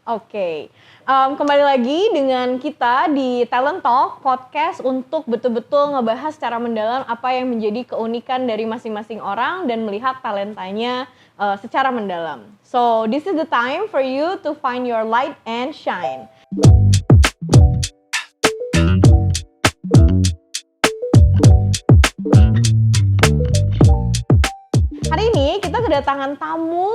Oke, kembali lagi dengan kita di Talent Talk Podcast untuk betul-betul ngebahas secara mendalam apa yang menjadi keunikan dari masing-masing orang dan melihat talentanya secara mendalam. So, this is the time for you to find your light and shine. Hari ini kita kedatangan tamu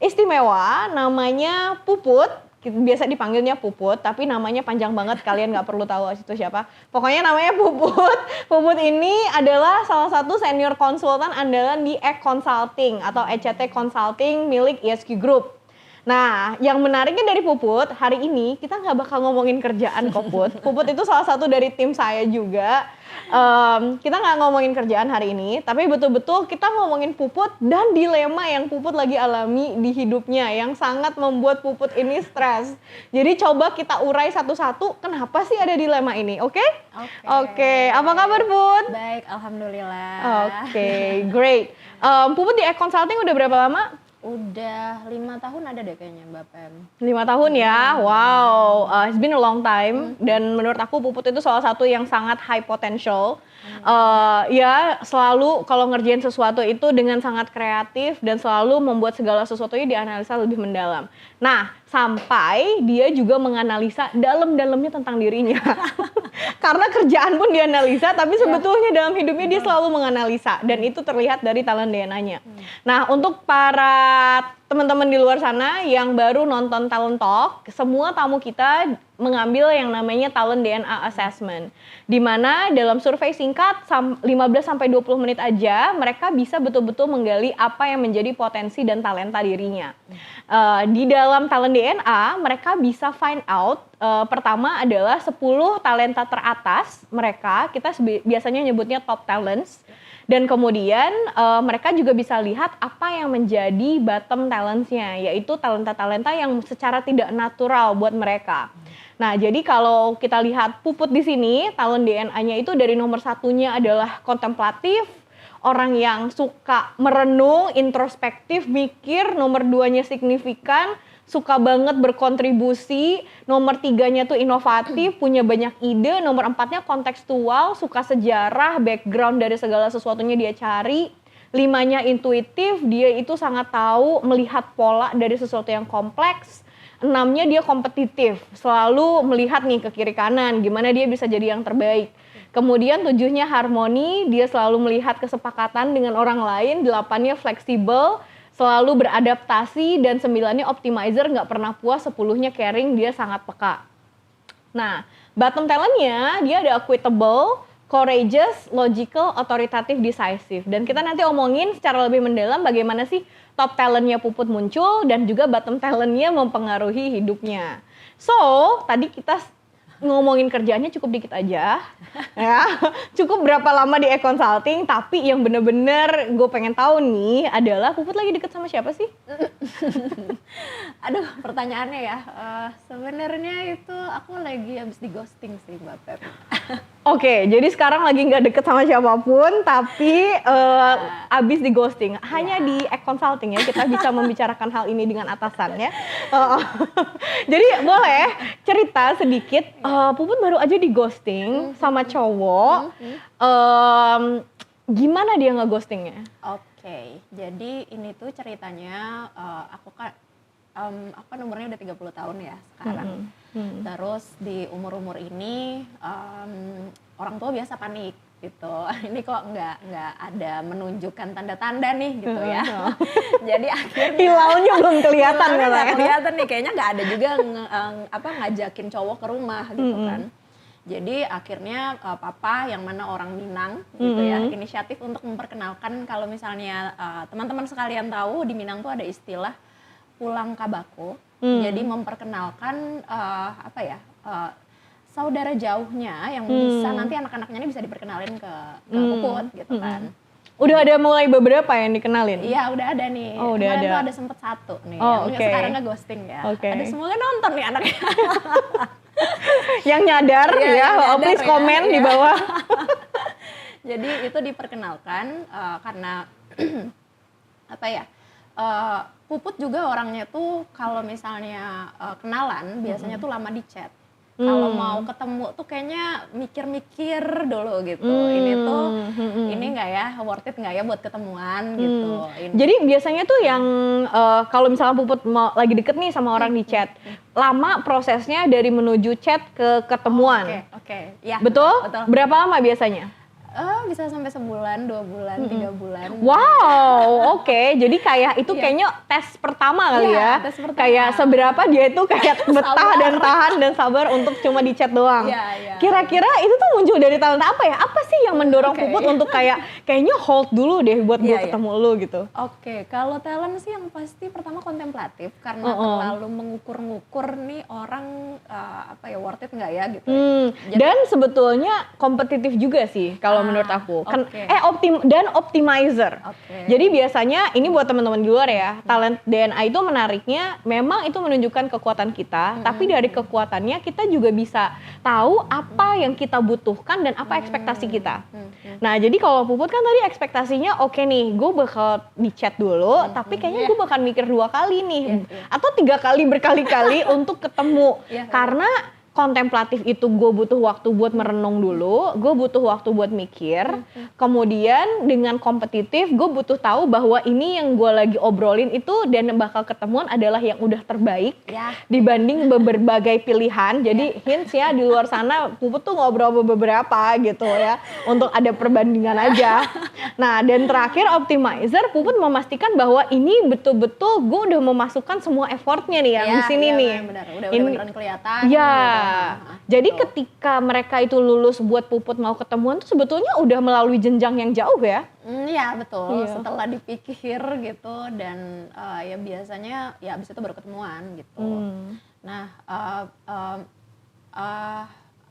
istimewa, namanya Puput. Biasa dipanggilnya Puput, tapi namanya panjang banget, kalian nggak perlu tahu itu siapa. Pokoknya namanya Puput. Puput ini adalah salah satu senior konsultan andalan di EC Consulting atau ECT Consulting milik ESQ Group. Nah, yang menariknya dari Puput, hari ini kita nggak bakal ngomongin kerjaan kok, Put. Puput itu salah satu dari tim saya juga. Kita nggak ngomongin kerjaan hari ini, tapi betul-betul kita ngomongin Puput dan dilema yang Puput lagi alami di hidupnya yang sangat membuat Puput ini stres. Jadi coba kita urai satu-satu, kenapa sih ada dilema ini, oke? Oke. Apa kabar, Put? Baik, alhamdulillah. Oke, great. Puput di EC Consulting udah berapa lama? Udah 5 tahun ada deh kayaknya Mbak Pem. 5 tahun ya, wow, it's been a long time. Dan menurut aku Puput itu salah satu yang sangat high potential. Ya selalu kalau ngerjain sesuatu itu dengan sangat kreatif dan selalu membuat segala sesuatunya dianalisa lebih mendalam. Nah, sampai dia juga menganalisa dalam-dalamnya tentang dirinya. Karena kerjaan pun dianalisa, tapi sebetulnya dalam hidupnya dia selalu menganalisa. Dan itu terlihat dari talent DNA-nya. Nah, untuk para teman-teman di luar sana yang baru nonton Talent Talk, semua tamu kita mengambil yang namanya Talent DNA Assessment. Di mana dalam survei singkat 15-20 menit aja, mereka bisa betul-betul menggali apa yang menjadi potensi dan talenta dirinya. Di dalam Talent DNA, mereka bisa find out, pertama adalah 10 talenta teratas mereka, kita biasanya nyebutnya top talents. Dan kemudian mereka juga bisa lihat apa yang menjadi bottom talents-nya, yaitu talenta-talenta yang secara tidak natural buat mereka. Nah, jadi kalau kita lihat Puput di sini, talent DNA-nya itu dari nomor 1-nya adalah kontemplatif, orang yang suka merenung, introspektif, mikir. Nomor 2-nya signifikan, suka banget berkontribusi. Nomor 3-nya tuh inovatif, punya banyak ide. Nomor 4-nya kontekstual, suka sejarah, background dari segala sesuatunya dia cari. 5-nya intuitif, dia itu sangat tahu melihat pola dari sesuatu yang kompleks. 6-nya dia kompetitif, selalu melihat nih ke kiri kanan, gimana dia bisa jadi yang terbaik. Kemudian 7-nya harmoni, dia selalu melihat kesepakatan dengan orang lain. 8-nya fleksibel, selalu beradaptasi. Dan 9-nya optimizer, nggak pernah puas. 10-nya caring, dia sangat peka. Nah, bottom talent-nya dia ada equitable, courageous, logical, authoritative, decisive. Dan kita nanti omongin secara lebih mendalam bagaimana sih top talent-nya Puput muncul dan juga bottom talent-nya mempengaruhi hidupnya. So, tadi kita ngomongin kerjaannya cukup dikit aja, ya. Cukup berapa lama di EC Consulting, tapi yang bener-bener gue pengen tahu nih adalah Puput lagi deket sama siapa sih? Aduh, pertanyaannya ya. Sebenarnya itu aku lagi habis di ghosting sih Mbak Pem. Oke, jadi sekarang lagi nggak deket sama siapapun, tapi abis di ghosting. Hanya di EC Consulting ya, kita bisa membicarakan hal ini dengan atasannya. Jadi boleh cerita sedikit, Puput baru aja di ghosting sama cowok. Gimana dia nge-ghostingnya? Oke, jadi ini tuh ceritanya aku kan nomornya udah 30 tahun ya sekarang. Terus di umur-umur ini orang tua biasa panik gitu. Ini kok nggak ada menunjukkan tanda-tanda nih gitu ya. Jadi akhirnya hilalnya belum kelihatan nggak kelihatan nih, kayaknya nggak ada juga ngajakin cowok ke rumah gitu kan. Jadi akhirnya papa yang mana orang Minang gitu ya, inisiatif untuk memperkenalkan kalau misalnya teman-teman sekalian tahu di Minang tuh ada istilah pulang kabako. Jadi memperkenalkan saudara jauhnya yang bisa nanti anak-anaknya ini bisa diperkenalin ke Puput gitu kan. Udah ada mulai beberapa yang dikenalin? Iya, udah ada nih. Oh, udah kemarin ada. tuh ada sempet 1 nih. Okay. Sekarang ghosting ya. Okay. Ada semuanya nonton nih anaknya. Yang nyadar please komen di bawah. Jadi itu diperkenalkan karena Puput juga orangnya tuh kalau misalnya kenalan biasanya tuh lama di chat. Kalau mau ketemu tuh kayaknya mikir-mikir dulu gitu. Ini tuh ini nggak ya, worth it nggak ya buat ketemuan gitu. Jadi biasanya tuh yang kalau misalnya Puput mau lagi deket nih sama orang di chat, lama prosesnya dari menuju chat ke ketemuan. Oke. Ya, betul? betul. Berapa lama biasanya? Bisa sampai sebulan, 2 bulan, 3 bulan. Wow, oke. Jadi kayak itu kayaknya tes pertama kali ya. Tes pertama. Kayak seberapa dia itu kayak betah dan tahan dan sabar untuk cuma di chat doang. Iya. Kira-kira itu tuh muncul dari talenta apa ya? Apa sih yang mendorong Puput untuk kayaknya hold dulu deh buat gue ketemu lu gitu? Oke, kalau talent sih yang pasti pertama kontemplatif karena terlalu mengukur-ngukur nih orang worth it nggak ya gitu. Dan sebetulnya kompetitif juga sih kalau menurut aku. Dan optimizer. Jadi biasanya ini buat teman-teman di luar ya, talent DNA itu menariknya memang itu menunjukkan kekuatan kita, tapi dari kekuatannya kita juga bisa tahu apa yang kita butuhkan dan apa ekspektasi kita. Nah, jadi kalau Puput kan tadi ekspektasinya oke nih, gue bakal di chat dulu, tapi kayaknya gue bakal mikir 2 kali nih, atau 3 kali berkali-kali untuk ketemu. Karena kontemplatif itu gue butuh waktu buat merenung dulu, gue butuh waktu buat mikir, kemudian dengan kompetitif gue butuh tahu bahwa ini yang gue lagi obrolin itu dan bakal ketemuan adalah yang udah terbaik dibanding berbagai pilihan. Jadi hints ya, di luar sana Puput tuh ngobrol beberapa gitu ya, untuk ada perbandingan aja. Nah, dan terakhir optimizer, Puput memastikan bahwa ini betul-betul gue udah memasukkan semua effortnya nih yang di sini nih. Benar, udah beneran kelihatan. Jadi ketika mereka itu lulus buat Puput mau ketemuan tuh sebetulnya udah melalui jenjang yang jauh ya? Iya betul. Setelah dipikir gitu dan ya biasanya ya abis itu baru ketemuan gitu. Nah,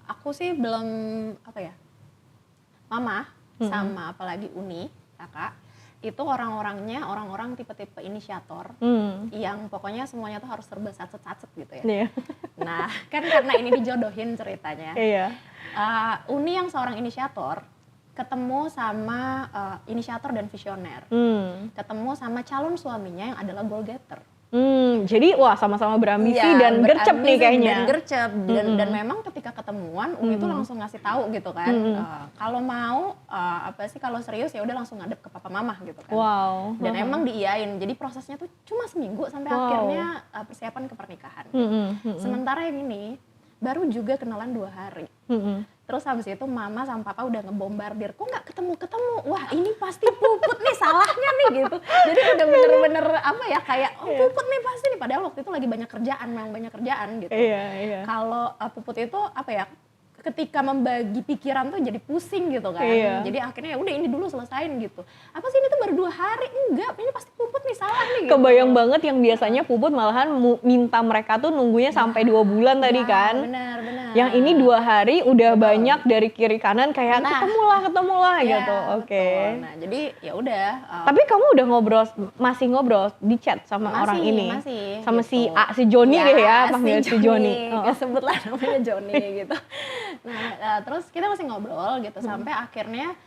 aku sih belum Mama sama apalagi Uni, kakak. Itu orang-orang tipe-tipe inisiator yang pokoknya semuanya tuh harus serba satset-satset gitu ya. Nah, kan karena ini dijodohin ceritanya. Uni yang seorang inisiator ketemu sama inisiator dan visioner. Ketemu sama calon suaminya yang adalah goal getter. Jadi wah sama-sama berambisi dan gercep nih kayaknya. Dan gercep dan memang ketika ketemuan Umi tuh langsung ngasih tahu gitu kan. Kalau mau kalau serius ya udah langsung ngadep ke papa mama gitu kan. Dan emang diiyain. Jadi prosesnya tuh cuma seminggu sampai akhirnya persiapan ke pernikahan. Sementara yang ini baru juga kenalan 2 hari. Terus habis itu mama sama papa udah ngebombardir, kok nggak ketemu-ketemu, wah ini pasti Puput nih salahnya nih gitu. Jadi udah bener-bener Puput nih pasti nih, padahal waktu itu lagi banyak kerjaan gitu. Kalau Puput itu ketika membagi pikiran tuh jadi pusing gitu kan. Jadi akhirnya ya udah ini dulu selesain gitu. Apa sih ini tuh baru 2 hari? Enggak, ini pasti Puput nih salah nih gitu. Kebayang banget yang biasanya Puput malahan minta mereka tuh nunggunya sampai 2 bulan tadi kan. Benar. Yang ini 2 hari udah banyak dari kiri kanan kayak ketemulah gitu. Nah, jadi ya udah. Tapi kamu udah masih ngobrol di chat sama orang ini? Masih. Sama si Joni deh ya, panggil si Joni. Sebutlah namanya Joni gitu. Nah, terus kita masih ngobrol gitu sampai akhirnya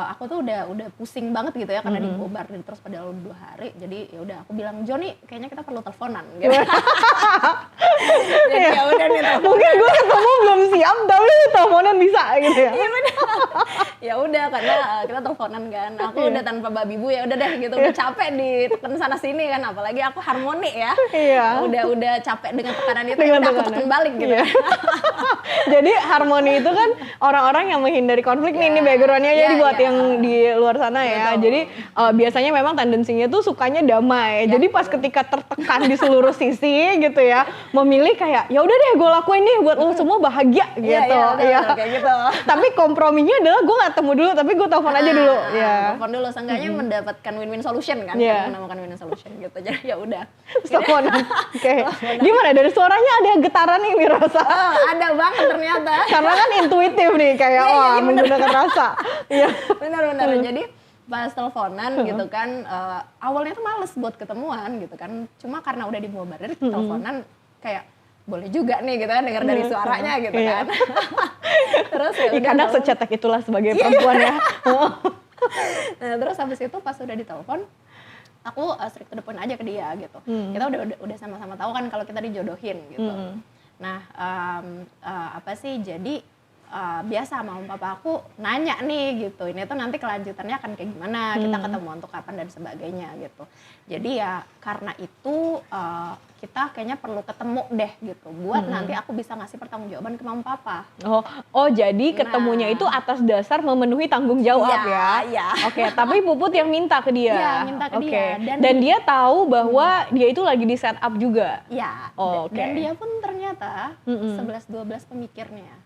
aku tuh udah pusing banget gitu ya karena dibombardir terus pada 2 hari. Jadi ya udah aku bilang, Joni kayaknya kita perlu teleponan gitu. Jadi ya udah nih teleponan. Mungkin gue ketemu belum siap tapi teleponan bisa gitu ya. Iya benar. Ya udah karena kita teleponan kan. Aku udah tanpa babi bu ya udah deh gitu. Udah capek ditekan sana sini kan, apalagi aku harmoni ya. Udah capek dengan tekanan itu, aku tekan balik gitu. Jadi harmoni itu kan orang-orang yang menghindari konflik nih, ini backgroundnya jadi buat yang di luar sana ya. Jadi biasanya memang tendensinya tuh sukanya damai. Jadi pas ketika tertekan di seluruh sisi gitu ya, memilih kayak ya udah deh gue lakuin nih buat lo semua bahagia gitu. Kayak gitu. Tapi komprominya adalah gue nggak temu dulu, tapi gue telepon aja dulu. Telepon dulu, seenggaknya mendapatkan win-win solution kan, menamakan win-win solution gitu. Jadi ya udah. Telepon. Gimana dari suaranya ada getaran nih dirasa? Ada banget ternyata. Karena kan intuitif nih kayak menggunakan rasa. Benar. Jadi pas teleponan gitu kan, awalnya tuh males buat ketemuan gitu kan. Cuma karena udah dibombardir teleponan kayak boleh juga nih gitu kan, dengar dari suaranya gitu kan. Terus ya udah. Kadang secetek itulah sebagai perempuan ya. Nah terus habis itu pas udah ditelepon, aku straight to the point aja ke dia gitu. Kita udah sama-sama tahu kan kalau kita dijodohin gitu. Nah, apa sih, jadi biasa mama papa aku nanya nih gitu, ini tuh nanti kelanjutannya akan kayak gimana, kita ketemu untuk kapan dan sebagainya gitu. Jadi ya karena itu kita kayaknya perlu ketemu deh gitu, buat nanti aku bisa ngasih pertanggungjawaban ke mama papa. Oh jadi ketemunya itu atas dasar memenuhi tanggung jawab ya? Iya. Oke, tapi Puput yang minta ke dia? Iya, minta ke dia. Dan dia tahu bahwa dia itu lagi di set up juga? Iya, dan dia pun ternyata 11-12 pemikirnya.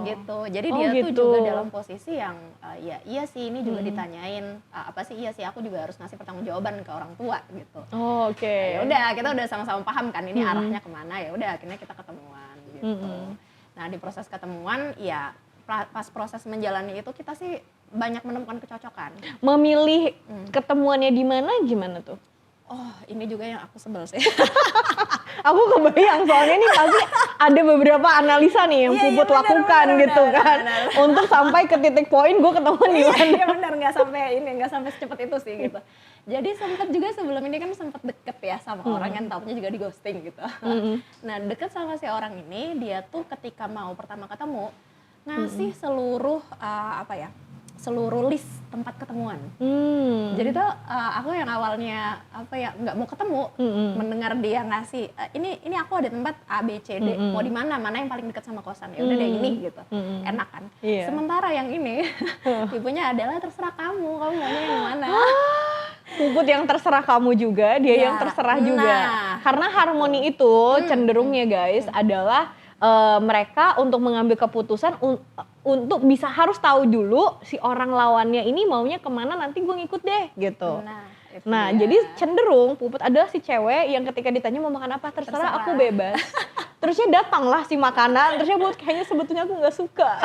Gitu, jadi dia tuh juga dalam posisi yang ya iya sih, ini juga ditanyain apa sih, iya sih aku juga harus ngasih pertanggungjawaban ke orang tua gitu. Ya udah, kita udah sama-sama paham kan ini arahnya kemana, ya udah akhirnya kita ketemuan gitu. Nah di proses ketemuan ya pas proses menjalani itu kita sih banyak menemukan kecocokan. Memilih ketemuannya di mana gimana tuh? Oh ini juga yang aku sebel sih. Aku kebayang soalnya nih pasti ada beberapa analisa nih yang Puput lakukan gitu kan. Untuk sampai ke titik poin gue ketemuan di mana. Iya benar, nggak sampai secepat itu sih gitu. Jadi sempat juga sebelum ini kan sempat deket ya sama orang yang taunya juga di ghosting gitu. Nah deket sama si orang ini, dia tuh ketika mau pertama ketemu ngasih seluruh seluruh list tempat ketemuan. Jadi tuh aku yang awalnya nggak mau ketemu, mendengar dia ngasih ini aku ada tempat A B C D, mau di mana yang paling dekat sama kosan, ya udah deh ini gitu, enak kan. Sementara yang ini tipunya adalah terserah kamu maunya yang mana. Puput yang terserah kamu juga, dia yang terserah juga. Karena harmoni itu cenderungnya guys adalah mereka untuk mengambil keputusan untuk bisa harus tahu dulu si orang lawannya ini maunya kemana, nanti gue ngikut deh gitu. Nah jadi cenderung Puput adalah si cewek yang ketika ditanya mau makan apa, terserah aku bebas. Terusnya datanglah si makanan, terusnya buat kayaknya sebetulnya aku nggak suka.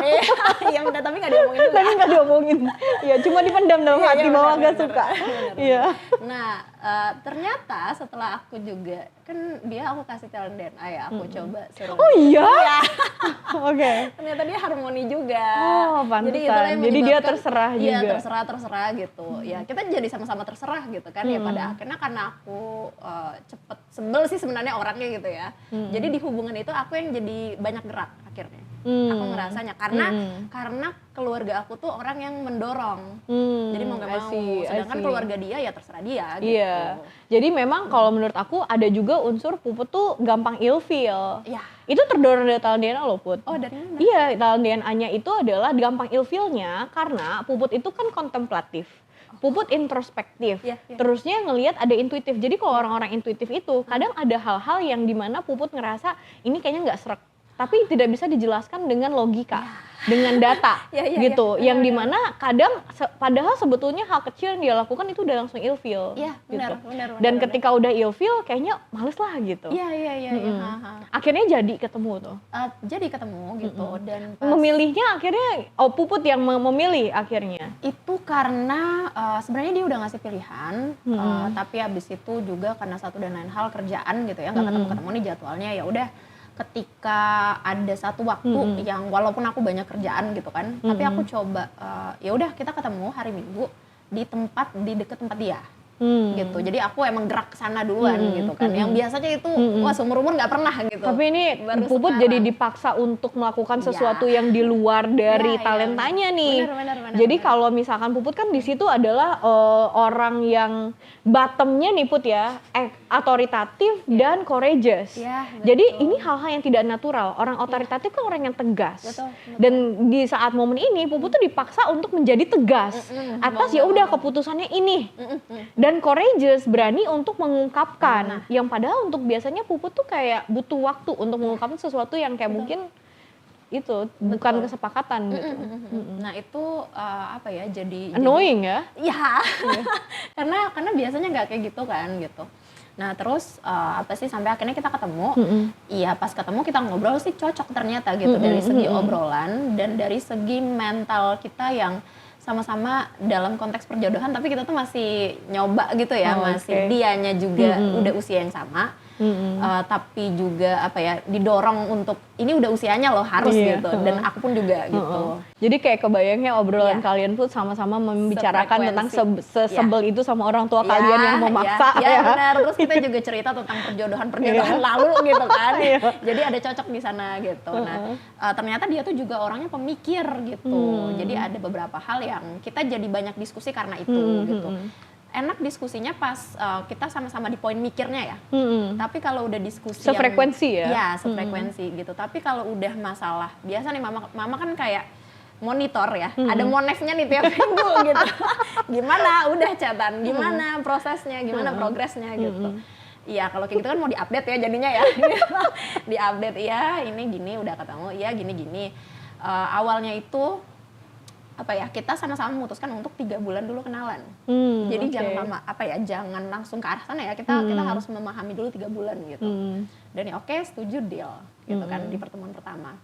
Iya benar, tapi nggak diomongin juga. Tapi nggak diomongin, ya cuma dipendam dalam hati bahwa nggak suka. Iya. Nah ternyata setelah aku juga kan aku kasih talent DNA ya, aku coba suruh. Oh iya? Oke. Ternyata dia harmoni juga. Oh pantesan. Jadi dia terserah juga. Iya terserah gitu. Ya kita jadi sama-sama terserah gitu kan. Ya pada akhirnya karena aku cepet sebel sih sebenarnya orangnya gitu ya. Jadi di hubungan itu aku yang jadi banyak gerak akhirnya. Aku ngerasanya karena keluarga aku tuh orang yang mendorong. Jadi mau nggak mau. Sedangkan keluarga dia ya terserah dia gitu. Iya. Jadi memang kalau menurut aku ada juga unsur Puput tuh gampang ilfeel. Iya. Itu terdorong dari talent DNA loh Put. Oh dari mana? Iya, talent DNA-nya itu adalah gampang ilfeel-nya karena Puput itu kan kontemplatif. Puput introspektif, terusnya ngelihat ada intuitif. Jadi kalau orang-orang intuitif itu kadang ada hal-hal yang dimana Puput ngerasa ini kayaknya nggak srek, tapi tidak bisa dijelaskan dengan logika, dengan data gitu. Yang dimana kadang padahal sebetulnya hal kecil yang dia lakukan itu udah langsung ilfeel. Iya benar. Dan ketika udah ilfeel kayaknya males lah gitu. Iya. Akhirnya jadi ketemu tuh. Jadi ketemu gitu dan memilihnya akhirnya Puput yang memilih akhirnya. Itu karena sebenarnya dia udah ngasih pilihan, tapi habis itu juga karena satu dan lain hal kerjaan gitu ya, nggak ketemu nih jadwalnya, ya udah ketika ada satu waktu yang walaupun aku banyak kerjaan gitu kan, tapi aku coba ya udah kita ketemu hari Minggu di dekat tempat dia. Gitu. Jadi aku emang gerak ke sana duluan gitu kan. Yang biasanya itu wah seumur-umur nggak pernah gitu. Tapi ini Puput jadi dipaksa untuk melakukan sesuatu yang di luar dari talentanya nih. Benar. Jadi kalau misalkan Puput kan di situ adalah orang yang bottomnya nih Put ya, otoritatif dan courageous. Jadi ini hal-hal yang tidak natural. Orang otoritatif kan orang yang tegas. Betul. Dan di saat momen ini Puput tuh dipaksa untuk menjadi tegas atas ya udah keputusannya ini. Dan courageous, berani untuk mengungkapkan. Yang padahal untuk biasanya Puput tuh kayak butuh waktu untuk mengungkapkan sesuatu yang kayak mungkin itu bukan kesepakatan gitu. Nah itu jadi annoying ya? Iya. karena biasanya nggak kayak gitu kan gitu. Nah terus sampai akhirnya kita ketemu. Iya pas ketemu kita ngobrol sih cocok ternyata gitu dari segi obrolan dan dari segi mental kita yang sama-sama dalam konteks perjodohan, tapi kita tuh masih nyoba gitu ya, masih dianya juga udah usia yang sama. tapi juga apa ya, didorong untuk ini udah usianya loh harus gitu, dan aku pun juga gitu. Jadi kayak kebayangnya obrolan Iya. kalian pun sama-sama membicarakan tentang Sefrekuensi. sesebel itu sama orang tua kalian yang memaksa ya. Benar, terus kita juga cerita tentang perjodohan lalu gitu kan. Jadi ada cocok di sana gitu. Nah, ternyata dia tuh juga orangnya pemikir gitu. Jadi ada beberapa hal yang kita jadi banyak diskusi karena itu gitu. Enak diskusinya pas kita sama-sama di poin mikirnya ya. Tapi kalau udah diskusi sefrekuensi yang, ya? Sefrekuensi gitu. Tapi kalau udah masalah, biasa nih mama kan kayak monitor ya, ada monefnya nih tiap minggu gitu. Gimana udah catatan, gimana prosesnya, gimana progresnya gitu. Iya, kalau kayak gitu kan mau diupdate ya jadinya ya. Diupdate ya, ini gini udah ketemu, iya gini-gini. Awalnya itu apa ya, kita sama-sama memutuskan untuk 3 bulan dulu kenalan. Jadi jangan jangan langsung ke arah sana ya. Kita harus memahami dulu 3 bulan gitu. Dan ya oke, setuju, deal gitu kan di pertemuan pertama.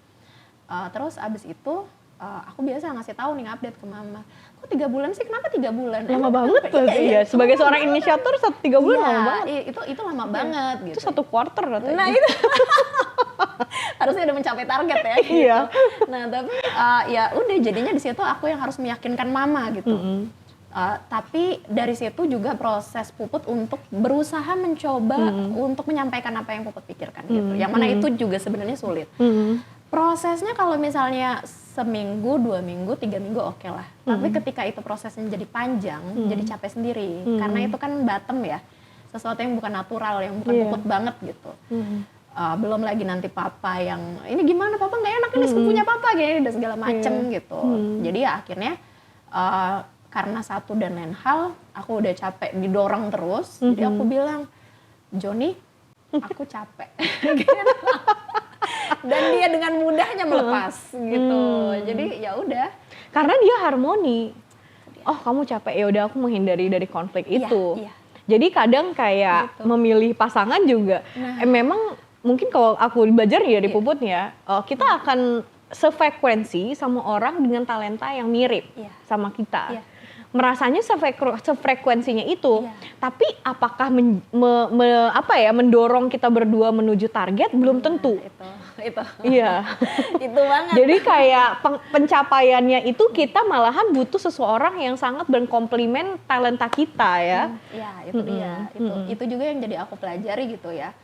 Terus abis itu aku biasa ngasih tahu nih, update ke mama. Kok 3 bulan sih? Kenapa 3 bulan? Lama banget tuh. Iya, sebagai seorang inisiator 3 bulan lama banget. Itu lama banget gitu. Itu 1 quarter katanya. Nah itu harusnya udah mencapai target ya gitu. Iya. Nah tapi ya udah, jadinya di situ aku yang harus meyakinkan mama gitu. Tapi dari situ juga proses Puput untuk berusaha mencoba untuk menyampaikan apa yang Puput pikirkan gitu. Yang mana itu juga sebenarnya sulit. Prosesnya kalau misalnya seminggu, 2 minggu, 3 minggu oke lah. Tapi ketika itu prosesnya jadi panjang, jadi capek sendiri. Karena itu kan bottom ya, sesuatu yang bukan natural, yang bukan Puput banget gitu. Belum lagi nanti papa yang, ini gimana papa nggak enak, ini sepupunya papa gini dan segala macem gitu. Jadi ya akhirnya karena satu dan lain hal, aku udah capek didorong terus. Jadi aku bilang, Joni, aku capek. Dan dia dengan mudahnya melepas gitu. Jadi ya udah. Karena dia harmoni. Oh, kamu capek, ya udah aku menghindari dari konflik itu. Iya. Jadi kadang kayak gitu. Memilih pasangan juga memang mungkin kalau aku belajar ya dari Puput ya, kita akan sefrekuensi sama orang dengan talenta yang mirip sama kita. Merasanya sefrekuensinya itu, tapi apakah mendorong kita berdua menuju target belum tentu. Itu. Iya. Itu banget. Jadi kayak pencapaiannya itu kita malahan butuh seseorang yang sangat berkomplimen talenta kita ya. Iya, itu dia. Itu juga yang jadi aku pelajari gitu ya.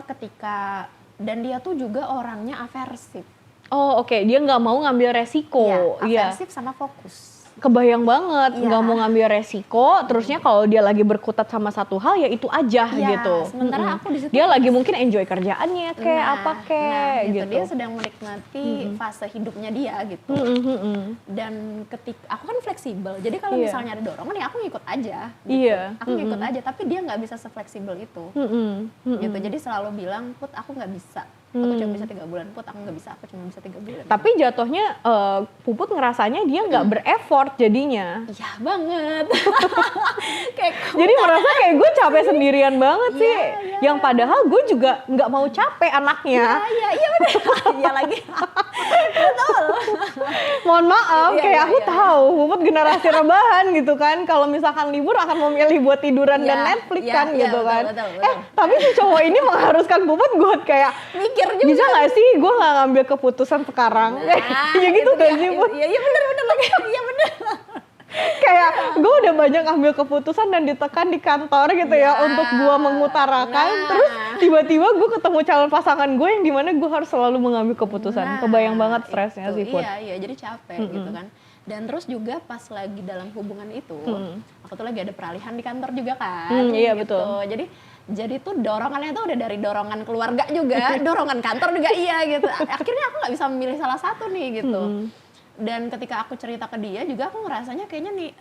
Ketika, dan dia tuh juga orangnya aversif. Oh oke, dia nggak mau ngambil resiko. Iya, aversif sama fokus. Kebayang banget, nggak mau ngambil resiko, terusnya kalau dia lagi berkutat sama satu hal ya itu aja gitu. Sementara aku di situ dia lagi mungkin enjoy kerjaannya gitu. Dia sedang menikmati fase hidupnya dia gitu. Dan ketika aku kan fleksibel, jadi kalau misalnya ada dorongan ya aku ngikut aja. Gitu. Aku ngikut aja, tapi dia nggak bisa sefleksibel itu. Gitu. Jadi selalu bilang, Put, aku nggak bisa. Aku cuma bisa 3 bulan, Put, aku nggak bisa, aku cuma bisa 3 bulan. Tapi jatuhnya Puput ngerasanya dia nggak bereffort jadinya. Iya banget. Jadi merasa kayak gue capek sendirian banget sih. Yang padahal gue juga nggak mau capek anaknya. Iya benar. Iya lagi. Betul. Mohon maaf, aku tahu Puput generasi rebahan gitu kan. Kalau misalkan libur akan memilih buat tiduran dan Netflix kan gitu kan. Betul. Tapi si cowok ini mengharuskan Puput buat kayak mikir juga. Bisa nggak sih gue nggak ngambil keputusan sekarang? Ya gitu kan sih Put. Iya benar lagi. Iya benar. Kayak gue udah banyak ambil keputusan dan ditekan di kantor gitu ya untuk gue mengutarakan. Terus tiba-tiba gue ketemu calon pasangan gue yang dimana gue harus selalu mengambil keputusan. Kebayang banget stresnya sih Put. Iya jadi capek gitu kan. Dan terus juga pas lagi dalam hubungan itu, aku tuh lagi ada peralihan di kantor juga kan. Iya gitu. betul. Jadi tuh dorongannya tuh udah dari dorongan keluarga juga, dorongan kantor juga gitu. Akhirnya aku nggak bisa memilih salah satu nih gitu. Dan ketika aku cerita ke dia juga aku ngerasanya kayaknya nih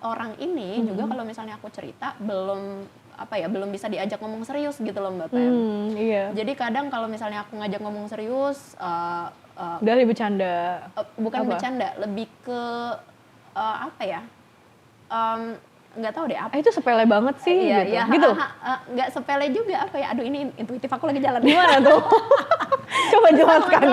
orang ini juga kalau misalnya aku cerita belum bisa diajak ngomong serius gitu loh Mbak Pem. Iya. Jadi kadang kalau misalnya aku ngajak ngomong serius, udah lebih bercanda. Bukan bercanda, lebih ke nggak tahu deh apa. Itu sepele banget sih gitu. Nggak sepele juga aduh ini intuitif aku lagi jalan. Gimana tuh? Coba jelaskan.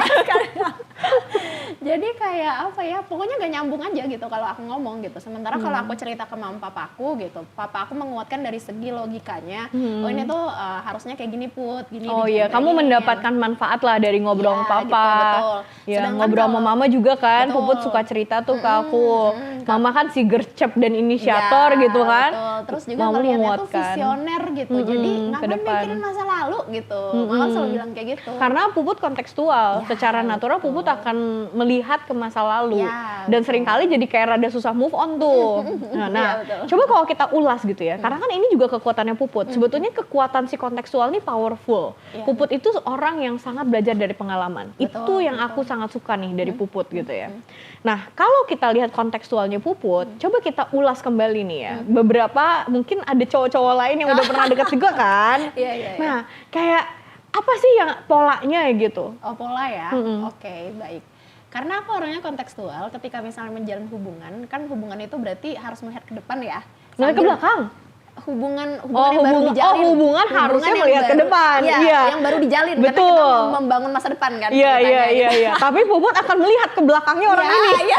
Jadi kayak apa ya, pokoknya gak nyambung aja gitu kalau aku ngomong gitu. Sementara kalau aku cerita ke mama papaku gitu, papa aku menguatkan dari segi logikanya. Oh ini tuh harusnya kayak gini Put, gini. Oh iya, kamu mendapatkan manfaat lah dari ngobrol sama papa. Gitu, betul. Ya, ngobrol sama mama juga kan, betul. Puput suka cerita tuh ke aku. Mama kan si gercep dan inisiator gitu kan. Betul. Terus juga Mama ngeliatnya tuh visioner gitu. Jadi ngapain mikirin masa lalu gitu. Mama selalu bilang kayak gitu. Karena Puput kontekstual, secara natural Puput akan melihat ke masa lalu. Dan seringkali jadi kayak rada susah move on tuh. Nah, coba kalau kita ulas gitu ya. Karena kan ini juga kekuatannya Puput. Sebetulnya kekuatan si kontekstual ini powerful. Puput itu orang yang sangat belajar dari pengalaman. Itu yang aku sangat suka nih dari Puput gitu ya. Nah, kalau kita lihat kontekstualnya Puput, coba kita ulas kembali nih ya. Beberapa mungkin ada cowok-cowok lain yang udah pernah deket juga kan. Nah, kayak apa sih yang polanya gitu? Oh, pola ya? Oke, baik. Karena aku orangnya kontekstual, ketika misalnya menjalin hubungan, kan hubungan itu berarti harus melihat ke depan ya. Melihat ke belakang? Hubungan yang baru dijalin. Hubungan harusnya melihat ke depan. Iya, yang baru dijalin. Betul. Karena kita mau membangun masa depan kan. Iya. Tapi Puput akan melihat ke belakangnya orang ini. Iya.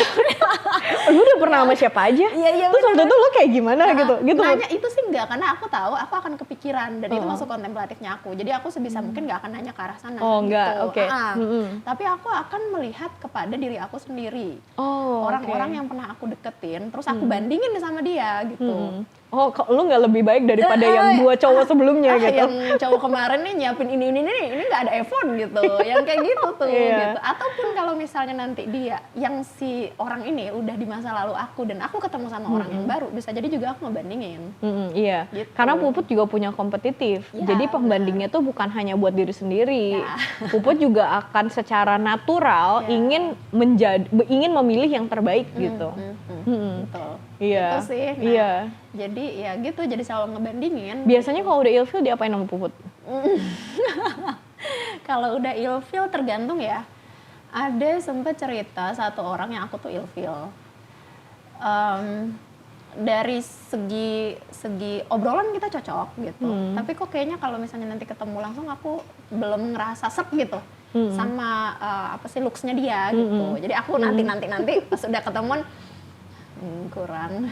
Lu udah pernah sama siapa aja? Iya. Terus waktu itu lu kayak gimana gitu? Nanya itu sih enggak, karena aku tahu aku akan kepikiran. Dan itu masuk kontemplatifnya aku. Jadi aku sebisa mungkin enggak akan nanya ke arah sana. Oh enggak, oke. Tapi aku akan melihat kepada diri aku sendiri. Orang-orang yang pernah aku deketin, terus aku bandingin sama dia gitu. Oh, lu nggak lebih baik daripada yang dua cowok sebelumnya gitu? Yang cowok kemarin nih nyiapin ini nggak ada effort gitu, yang kayak gitu tuh gitu. Ataupun kalau misalnya nanti dia, yang si orang ini udah di masa lalu aku dan aku ketemu sama orang yang baru, bisa jadi juga aku ngebandingin. Iya, gitu. Karena Puput juga punya kompetitif, jadi pembandingnya tuh bukan hanya buat diri sendiri. Puput juga akan secara natural ingin memilih yang terbaik gitu. Betul. Iya. Itu sih. Nah, iya. Jadi ya gitu, jadi selalu ngebandingin. Biasanya kalau udah ilfeel diapain sama Puput? Kalau udah ilfeel tergantung ya. Ada sempat cerita satu orang yang aku tuh ilfeel. Dari segi obrolan kita cocok gitu. Tapi kok kayaknya kalau misalnya nanti ketemu langsung aku belum ngerasa sep gitu. Sama apa sih looks-nya dia gitu. Jadi aku nanti pas udah ketemuan kurang,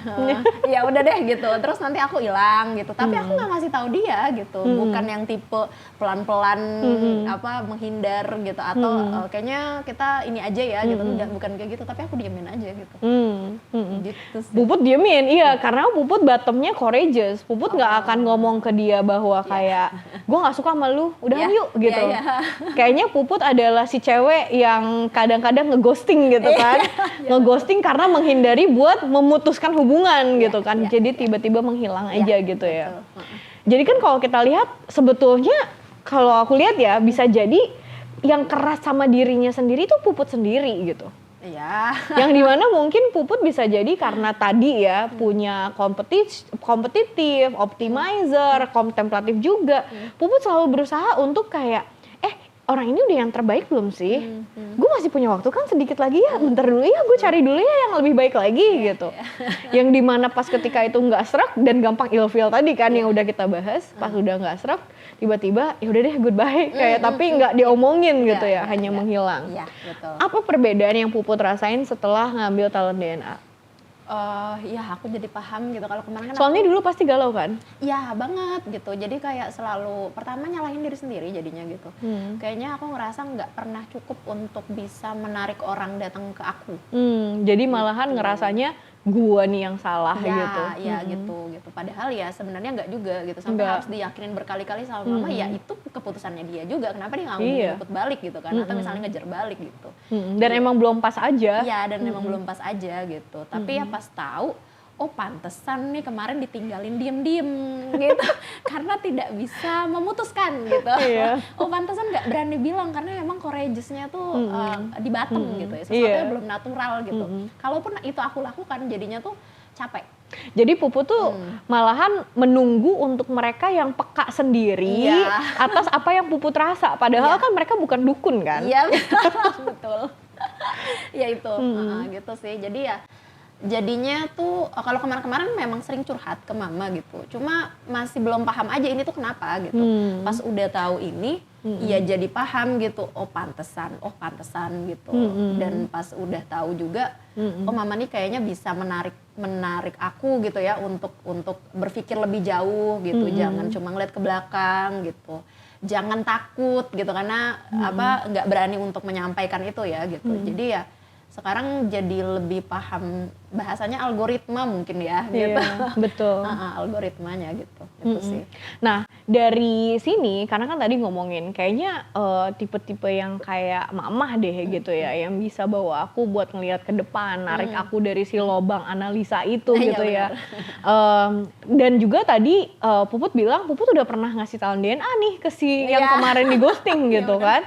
ya udah deh gitu. Terus nanti aku hilang gitu. Tapi aku nggak ngasih tahu dia gitu. Bukan yang tipe pelan-pelan apa menghindar gitu atau kayaknya kita ini aja ya gitu. Bukan kayak gitu. Tapi aku diemin aja gitu. Gitu sih. Puput diemin, iya. Karena Puput bottomnya courageous. Puput nggak akan ngomong ke dia bahwa kayak gue nggak suka sama lu, udahan yuk gitu. Kayaknya Puput adalah si cewek yang kadang-kadang ngeghosting gitu kan. Ngeghosting karena menghindari buat memutuskan hubungan gitu kan. Jadi tiba-tiba menghilang aja gitu ya. Jadi kan kalau kita lihat sebetulnya kalau aku lihat ya bisa jadi yang keras sama dirinya sendiri itu Puput sendiri gitu. Iya. Yang dimana mungkin Puput bisa jadi karena tadi ya punya kompetitif, optimizer, kontemplatif juga. Puput selalu berusaha untuk kayak orang ini udah yang terbaik belum sih? Gue masih punya waktu kan sedikit lagi ya, bentar dulu ya gue cari dulu ya yang lebih baik lagi gitu. Yang dimana pas ketika itu nggak srek dan gampang ilfeel tadi kan yang udah kita bahas, pas udah nggak srek tiba-tiba ya udah deh goodbye kayak tapi nggak diomongin gitu ya, hanya menghilang. Betul. Apa perbedaan yang Puput rasain setelah ngambil talent DNA? Ya aku jadi paham gitu kalau kemarin kan soalnya dulu pasti galau kan? Ya banget gitu, jadi kayak selalu pertama nyalahin diri sendiri jadinya gitu. Kayaknya aku ngerasa nggak pernah cukup untuk bisa menarik orang datang ke aku. Jadi malahan ngerasanya gua nih yang salah gitu. Ya gitu. Padahal ya sebenarnya nggak juga gitu. Sampai harus diyakinin berkali-kali sama mama, ya itu keputusannya dia juga. Kenapa dia nggak mau jemput balik gitu kan? Atau misalnya ngejar balik gitu. Dan emang belum pas aja. Iya, dan emang belum pas aja gitu. Tapi ya pas tahu, oh pantesan nih kemarin ditinggalin diem-diem gitu. Karena tidak bisa memutuskan gitu. Oh pantesan nggak berani bilang karena emang courageous-nya tuh di bottom gitu ya. Sesuatu yang belum natural gitu. Kalaupun itu aku lakukan jadinya tuh capek. Jadi Puput tuh malahan menunggu untuk mereka yang peka sendiri atas apa yang Puput rasa. Padahal kan mereka bukan dukun kan? Iya betul. Ya itu gitu sih. Jadi ya jadinya tuh kalau kemarin-kemarin memang sering curhat ke mama gitu. Cuma masih belum paham aja ini tuh kenapa gitu. Pas udah tahu ini, ya jadi paham gitu. Oh pantesan gitu. Dan pas udah tahu juga, oh mama nih kayaknya bisa menarik aku gitu ya untuk berpikir lebih jauh gitu. Jangan cuma ngeliat ke belakang gitu. Jangan takut gitu karena nggak berani untuk menyampaikan itu ya gitu. Jadi ya sekarang jadi lebih paham bahasanya algoritma mungkin ya gitu. Iya, betul. Algoritmanya gitu. Itu sih. Nah, dari sini karena kan tadi ngomongin kayaknya tipe-tipe yang kayak mamah deh gitu ya, yang bisa bawa aku buat ngelihat ke depan, narik aku dari si lobang analisa itu gitu ya. Dan juga tadi Puput bilang Puput udah pernah ngasih talent DNA nih ke si yang kemarin di ghosting gitu kan.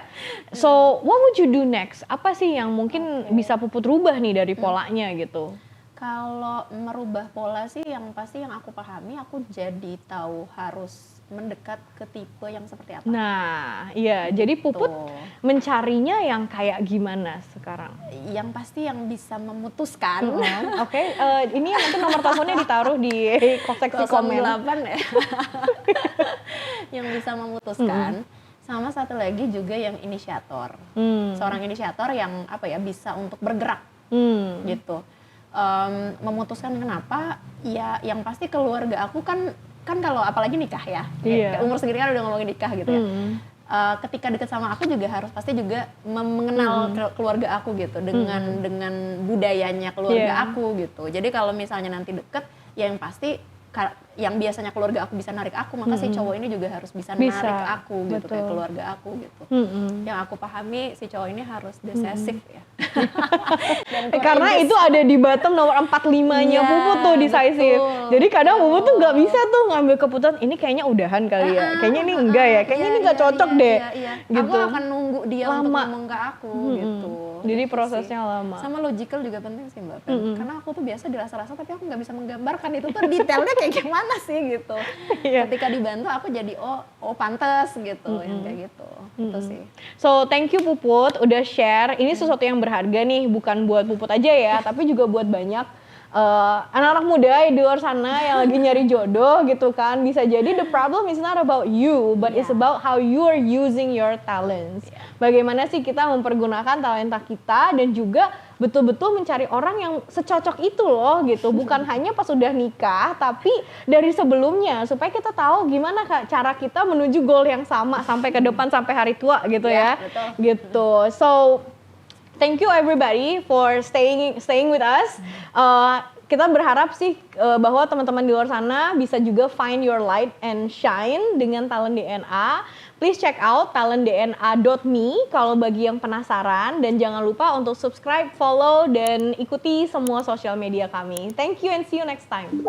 So, what would you do next? Apa sih yang mungkin bisa Puput rubah nih dari polanya gitu? Kalau merubah pola sih yang pasti yang aku pahami, aku jadi tahu harus mendekat ke tipe yang seperti apa. Nah, iya. Jadi Puput mencarinya yang kayak gimana sekarang? Yang pasti yang bisa memutuskan. Oke, ini nanti nomor teleponnya ditaruh di seksi komen. 08 ya. Yang bisa memutuskan. Sama satu lagi juga yang inisiator. Seorang inisiator yang bisa untuk bergerak gitu. Memutuskan kenapa? Ya yang pasti keluarga aku kan kalau apalagi nikah ya. Umur segini kan udah ngomongin nikah gitu ya. Ketika deket sama aku juga harus pasti juga mengenal keluarga aku gitu dengan budayanya keluarga aku gitu. Jadi kalau misalnya nanti deket ya yang pasti yang biasanya keluarga aku bisa narik aku, maka si cowok ini juga harus bisa narik aku gitu, kayak keluarga aku gitu. Yang aku pahami si cowok ini harus desesif ya. Dan karena itu ada di bottom nomor 45-nya Puput tuh decisive. Jadi kadang Puput tuh nggak bisa tuh ngambil keputusan ini kayaknya udahan kali ya, kayaknya ini enggak ya, kayaknya ini nggak cocok deh. Gitu. Aku akan nunggu dia untuk ngomong ke aku gitu. Jadi prosesnya lama. Sama logical juga penting sih Mbak. Karena aku tuh biasa dirasa-rasa tapi aku nggak bisa menggambarkan itu tuh detailnya kayak gimana sih gitu. Ketika dibantu aku jadi oh pantes gitu, yang kayak gitu. Itu sih. So thank you Puput udah share. Ini sesuatu yang berharga nih, bukan buat Puput aja ya, tapi juga buat banyak anak-anak muda di luar sana yang lagi nyari jodoh gitu kan. Bisa jadi the problem is not about you, but it's about how you are using your talents. Bagaimana sih kita mempergunakan talenta kita dan juga betul-betul mencari orang yang secocok itu loh gitu. Bukan hanya pas udah nikah, tapi dari sebelumnya supaya kita tahu gimana cara kita menuju goal yang sama sampai ke depan sampai hari tua gitu ya. Betul. Gitu. So thank you everybody for staying with us. Kita berharap sih bahwa teman-teman di luar sana bisa juga find your light and shine dengan Talent DNA. Please check out talentdna.me kalau bagi yang penasaran, dan jangan lupa untuk subscribe, follow, dan ikuti semua sosial media kami. Thank you and see you next time.